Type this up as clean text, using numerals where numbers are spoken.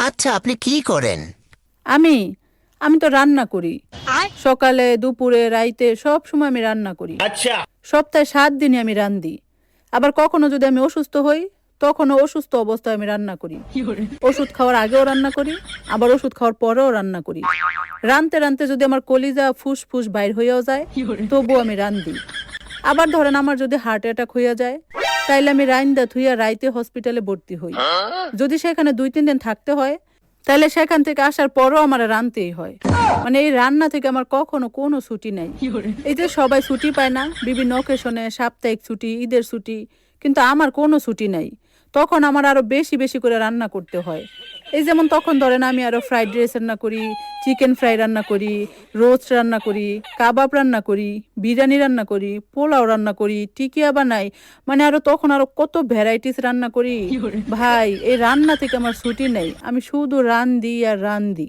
আচ্ছা, আপনি কি করেন? আমি আমি তো রান্না করি। সকালে, দুপুরে, রাইতে সব সময় আমি রান্না করি। সপ্তাহে 7 দিনই আমি রান্ধি। আবার কখনো যদি আমি অসুস্থ হই, তখনও অসুস্থ অবস্থায় আমি রান্না করি। ওষুধ খাওয়ার আগেও রান্না করি, আবার ওষুধ খাওয়ার পরেও রান্না করি। রানতে রানতে যদি আমার কলিজা ফুসফুস বাইর হইয়াও যায়, তবুও আমি রান্ধি। আবার ধরেন আমার যদি হার্ট অ্যাটাক হইয়া যায়, তাইলে আমি রাইন্দা থুইয়া রাইতে হসপিটালে ভর্তি হই। যদি সেখানে 2-3 দিন থাকতে হয়, তাহলে সেখান থেকে আসার পরও আমার রানতেই হয়। মানে এই রান্না থেকে আমার কখনো কোনো ছুটি নাই। এই যে সবাই ছুটি পায় না বিভিন্ন অকেশনে, সাপ্তাহিক ছুটি, ঈদের ছুটি, কিন্তু আমার কোনো ছুটি নাই। তখন আমার আরো বেশি বেশি করে রান্না করতে হয়। এই যেমন তখন ধরেন আমি আরো ফ্রাইড রাইস রান্না করি, চিকেন ফ্রাই রান্না করি, রোস্ট রান্না করি, কাবাব রান্না করি, বিরিয়ানি রান্না করি, পোলাও রান্না করি, টিকিয়া বানাই। মানে আরো তখন আরো কত ভ্যারাইটিস রান্না করি। ভাই, এই রান্না থেকে আমার ছুটি নেই। আমি শুধু রান্ধি আর রান্ধি।